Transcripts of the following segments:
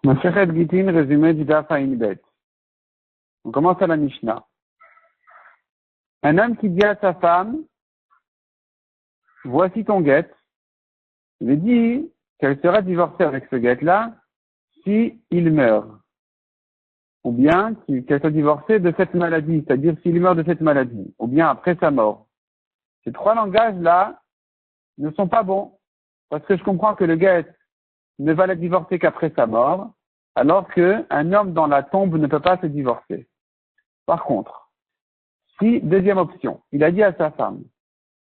Masechet Gitin, résumé du Daf Ayin Bet. On commence à la Mishnah. Un homme qui dit à sa femme, voici ton guet. Il lui dit qu'elle sera divorcée avec ce guet-là si il meurt. Ou bien qu'elle soit divorcée de cette maladie, c'est-à-dire s'il meurt de cette maladie. Ou bien après sa mort. Ces trois langages-là ne sont pas bons. Parce que je comprends que le guet ne va la divorcer qu'après sa mort, alors qu'un homme dans la tombe ne peut pas se divorcer. Par contre, si, deuxième option, il a dit à sa femme,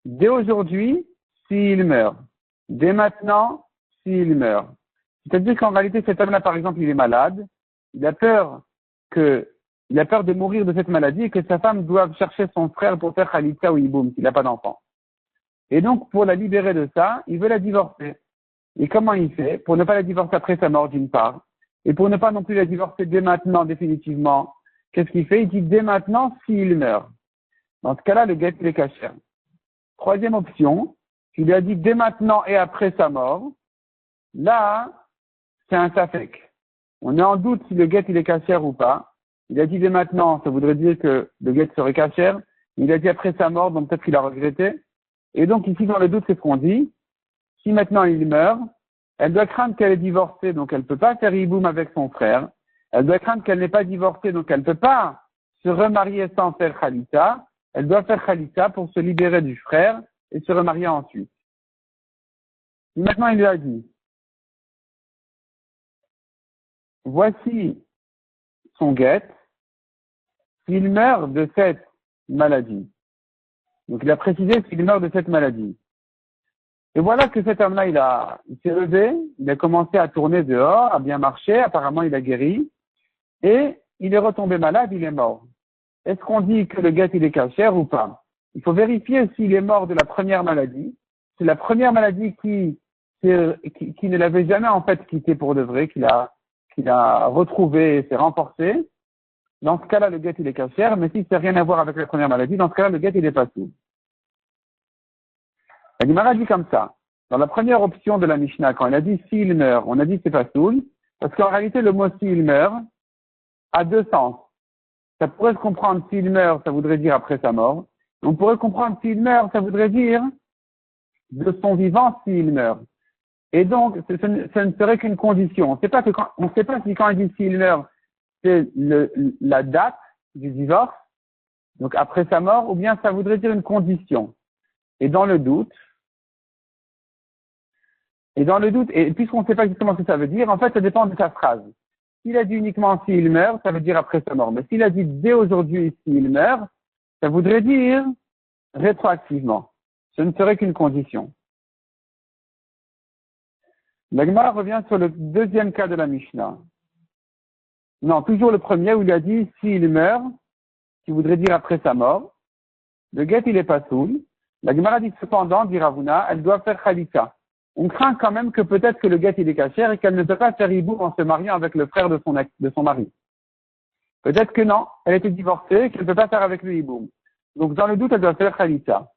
dès aujourd'hui, s'il meurt, dès maintenant, s'il meurt. C'est-à-dire qu'en réalité, cet homme-là, par exemple, il est malade, il a peur de mourir de cette maladie et que sa femme doive chercher son frère pour faire Khalitza ou Iboum, s'il n'a pas d'enfant. Et donc, pour la libérer de ça, il veut la divorcer. Et comment il fait? Pour ne pas la divorcer après sa mort, d'une part, et pour ne pas non plus la divorcer dès maintenant, définitivement, qu'est-ce qu'il fait? Il dit dès maintenant, s'il meurt. Dans ce cas-là, le guet, il est caché. Troisième option, il lui a dit dès maintenant et après sa mort. Là, c'est un safek. On est en doute si le guet, il est caché ou pas. Il a dit dès maintenant, ça voudrait dire que le guet serait caché. Il a dit après sa mort, donc peut-être qu'il a regretté. Et donc ici, dans le doute, c'est ce qu'on dit. Si maintenant il meurt, elle doit craindre qu'elle est divorcée, donc elle ne peut pas faire Iboum avec son frère. Elle doit craindre qu'elle n'est pas divorcée, donc elle ne peut pas se remarier sans faire Khalitza. Elle doit faire Khalitza pour se libérer du frère et se remarier ensuite. Et maintenant il lui a dit, voici son guet, s'il meurt de cette maladie. Donc il a précisé s'il meurt de cette maladie. Et voilà que cet homme-là, il s'est levé, il a commencé à tourner dehors, à bien marcher, apparemment il a guéri, et il est retombé malade, il est mort. Est-ce qu'on dit que le guet il est cachère ou pas? Il faut vérifier s'il est mort de la première maladie. C'est la première maladie qui ne l'avait jamais en fait quitté pour de vrai, qu'il a retrouvé et s'est renforcé. Dans ce cas-là, le guet il est cachère, mais si ça n'a rien à voir avec la première maladie, dans ce cas-là, le guet il est pas tout. La Gemara dit comme ça. Dans la première option de la Mishnah, quand elle a dit s'il meurt, on a dit c'est pas soul, parce qu'en réalité, le mot s'il meurt a deux sens. Ça pourrait se comprendre s'il meurt, ça voudrait dire après sa mort. On pourrait comprendre s'il meurt, ça voudrait dire de son vivant s'il meurt. Et donc, ce ne serait qu'une condition. On ne sait pas si quand il dit s'il meurt, c'est la date du divorce, donc après sa mort, ou bien ça voudrait dire une condition. Et dans le doute, et puisqu'on ne sait pas exactement ce que ça veut dire, en fait, ça dépend de sa phrase. S'il a dit uniquement s'il meurt, ça veut dire après sa mort. Mais s'il a dit dès aujourd'hui s'il meurt, ça voudrait dire rétroactivement. Ce ne serait qu'une condition. La Gemara revient sur le deuxième cas de la Mishnah. Non, toujours le premier où il a dit s'il meurt, qui voudrait dire après sa mort. Le guet, il est pas soul. La Gemara dit cependant, dit Ravuna, elle doit faire Khalitza. On craint quand même que peut-être que le guet il est cachère et qu'elle ne peut pas faire Iboum en se mariant avec le frère de son mari. Peut-être que non, elle était divorcée et qu'elle ne peut pas faire avec lui Iboum. Donc dans le doute, elle doit faire Khalitza.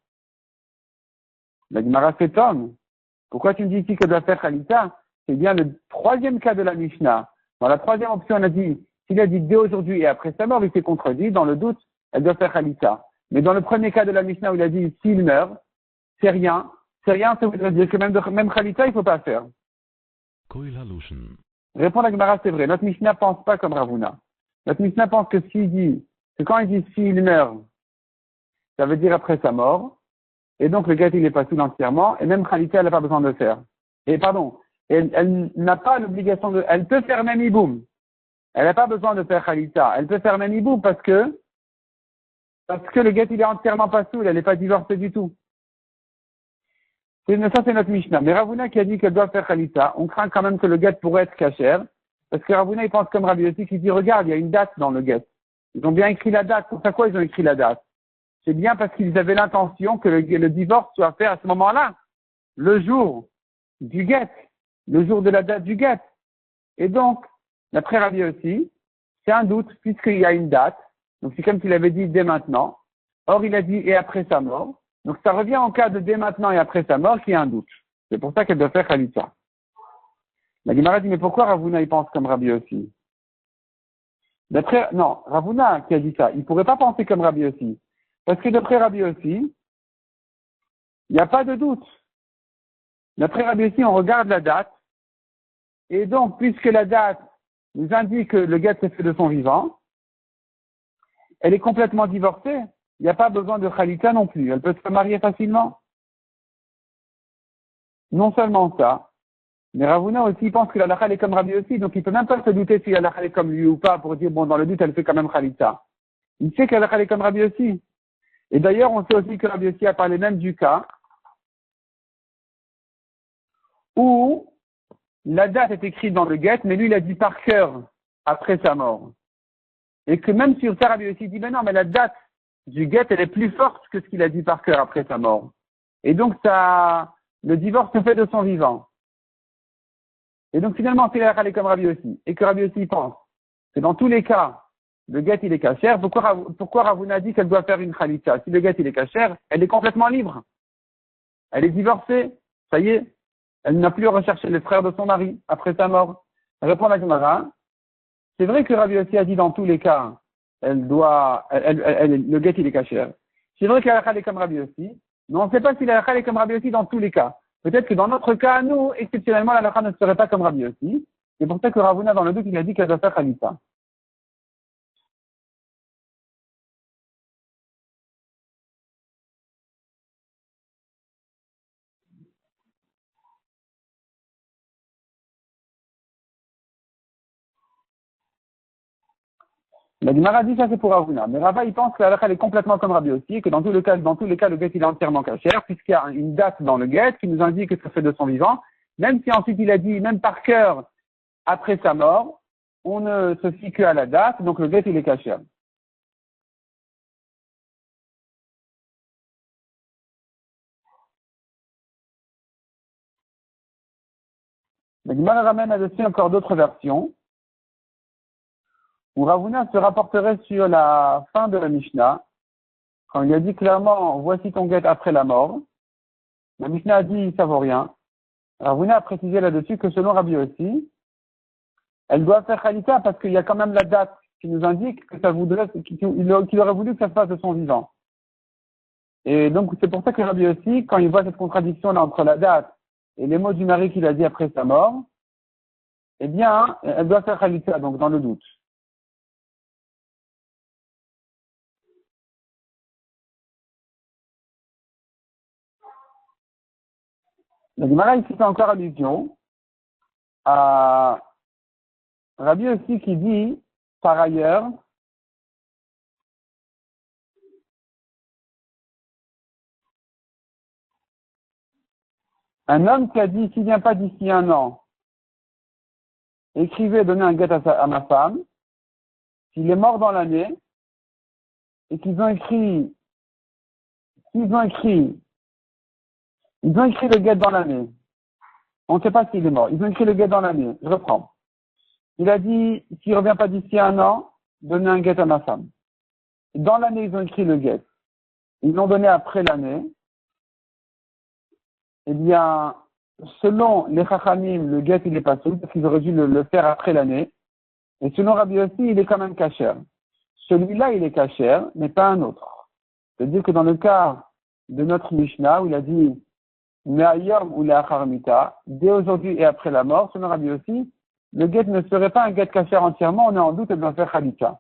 La Gemara s'étonne. Pourquoi tu me dis ici qu'elle doit faire Khalitza? C'est bien le troisième cas de la Mishnah. Dans la troisième option, on a dit, s'il a dit dès aujourd'hui et après sa mort, il s'est contredit. Dans le doute, elle doit faire Khalitza. Mais dans le premier cas de la Mishnah où il a dit s'il meurt, c'est rien. C'est rien, ça voudrait dire que même Khalitza, il ne faut pas faire. Répond la Gemara, c'est vrai. Notre Mishnah pense pas comme Ravuna. Notre Mishnah pense que quand il dit s'il meurt, ça veut dire après sa mort. Et donc le guet, il est pas tout entièrement. Et même Khalitza, elle n'a pas besoin de le faire. Elle n'a pas l'obligation elle peut faire même Iboum. Elle n'a pas besoin de faire Khalitza. Elle peut faire même Iboum parce que le guet, il est entièrement pas soul, elle n'est pas divorcée du tout. Ça, c'est notre Mishnah. Mais Ravuna qui a dit qu'elle doit faire Khalitza, on craint quand même que le guet pourrait être cachère, parce que Ravuna, il pense comme Rabbi Yossi qui dit, regarde, il y a une date dans le guet. Ils ont bien écrit la date. Pourquoi ils ont écrit la date? C'est bien parce qu'ils avaient l'intention que le divorce soit fait à ce moment-là. Le jour du guet. Le jour de la date du guet. Et donc, d'après Rabbi Yossi, c'est un doute, puisqu'il y a une date. Donc c'est comme s'il avait dit dès maintenant. Or, il a dit et après sa mort. Donc ça revient en cas de dès maintenant et après sa mort qu'il y a un doute. C'est pour ça qu'elle doit faire Khalitza. La Gemara dit, mais pourquoi Ravuna, il pense comme Rabbi aussi? Non, Ravuna qui a dit ça, il pourrait pas penser comme Rabbi aussi. Parce que d'après Rabbi aussi, il n'y a pas de doute. D'après Rabbi aussi, on regarde la date. Et donc, puisque la date nous indique que le guet s'est fait de son vivant, elle est complètement divorcée. Il n'y a pas besoin de Khalita non plus. Elle peut se marier facilement. Non seulement ça, mais Ravuna aussi pense que la halakha est comme Rabbi aussi, donc il peut même pas se douter si la halakha est comme lui ou pas pour dire, bon, dans le doute, elle fait quand même Khalita. Il sait que la halakha est comme Rabbi aussi. Et d'ailleurs, on sait aussi que Rabbi aussi a parlé même du cas où la date est écrite dans le guet, mais lui, il a dit par cœur après sa mort. Et que même sur ça, Rabbi aussi dit, mais non, mais la date du guet, elle est plus forte que ce qu'il a dit par cœur après sa mort. Et donc, ça, le divorce se fait de son vivant. Et donc, finalement, c'est la halakha comme Rabbi aussi. Et que Rabbi aussi pense que dans tous les cas, le guet, il est cachère. Pourquoi Ravuna dit qu'elle doit faire une khalitza? Si le guet, il est cachère, elle est complètement libre. Elle est divorcée. Ça y est. Elle n'a plus à rechercher les frères de son mari après sa mort. Répond la Gemara. C'est vrai que Rabbi aussi a dit dans tous les cas, le guet, il est cachère. C'est vrai que la halakha est comme Rabbi aussi. Mais on ne sait pas si la halakha est comme Rabbi aussi dans tous les cas. Peut-être que dans notre cas, nous, exceptionnellement, la halakha ne serait pas comme Rabbi aussi. C'est pour ça que Ravuna, dans le doute, il a dit qu'elle doit faire khalitza. La Gemara dit ça c'est pour Ravuna. Mais Rava, il pense que la halakha est complètement comme Rabbi aussi, et que dans tous les cas, le guet, il est entièrement cachère, puisqu'il y a une date dans le guet qui nous indique que ça fait de son vivant. Même si ensuite il a dit, même par cœur, après sa mort, on ne se fie qu'à la date, donc le guet, il est cachère. La Gemara ramène là-dessus encore d'autres versions, où Ravuna se rapporterait sur la fin de la Mishnah, quand il a dit clairement, voici ton guet après la mort. La Mishnah a dit, ça vaut rien. Ravuna a précisé là-dessus que selon Rabbi aussi, elle doit faire khalitza parce qu'il y a quand même la date qui nous indique que qu'il aurait voulu que ça se fasse de son vivant. Et donc, c'est pour ça que Rabbi aussi, quand il voit cette contradiction-là entre la date et les mots du mari qu'il a dit après sa mort, eh bien, elle doit faire khalitza, donc dans le doute. La Gemara ici fait encore allusion à Rabbi aussi qui dit, par ailleurs, un homme qui a dit, s'il vient pas d'ici un an, écrivez, donnez un guet à ma femme, s'il est mort dans l'année, et qu'ils ont écrit le guet dans l'année. On ne sait pas s'il est mort. Ils ont écrit le guet dans l'année. Je reprends. Il a dit, s'il ne revient pas d'ici un an, donnez un guet à ma femme. Dans l'année, ils ont écrit le guet. Ils l'ont donné après l'année. Eh bien, selon les Chachamim, le guet, il est pas souple, parce qu'ils auraient dû le faire après l'année. Et selon Rabbi aussi, il est quand même cachère. Celui-là, il est cachère, mais pas un autre. C'est-à-dire que dans le cas de notre Mishnah, où il a dit, Me'ayom ou le'acharmita, dès aujourd'hui et après la mort, selon Rabbi aussi, le guet ne serait pas un guet cachère entièrement, on est en doute, elle doit faire khalitza.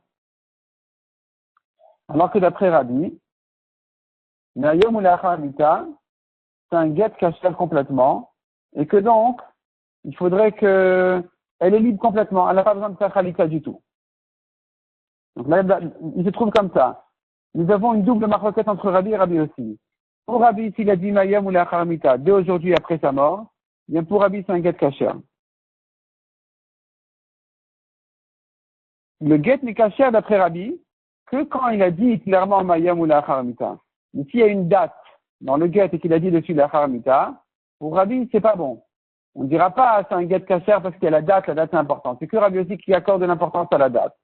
Alors que d'après Rabbi, Me'ayom ou le'acharmita, c'est un guet cachère complètement, et que donc, il faudrait que, elle est libre complètement, elle n'a pas besoin de faire khalitza du tout. Donc là, il se trouve comme ça. Nous avons une double marquette entre Rabbi et Rabbi aussi. Pour Rabbi, s'il a dit Mayam ou la Haramita, dès aujourd'hui après sa mort, bien pour Rabbi, c'est un guet kasher. Le guet n'est kasher d'après Rabbi que quand il a dit clairement Mayam ou la Haramita. Mais s'il y a une date dans le guet et qu'il a dit dessus la Haramita, pour Rabbi, c'est pas bon. On ne dira pas c'est un guet kasher parce qu'il y a la date c'est importante. C'est que Rabbi aussi qui accorde de l'importance à la date.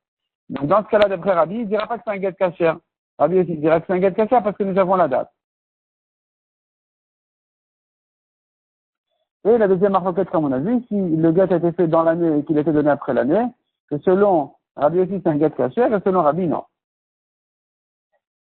Donc dans ce cas-là, d'après Rabbi, il ne dira pas que c'est un guet kasher. Rabbi aussi dira que c'est un guet kasher parce que nous avons la date. Et la deuxième marloquette, comme on a vu, si le guet a été fait dans l'année et qu'il a été donné après l'année, que selon Rabbi aussi c'est un guet caché, et selon Rabbi non.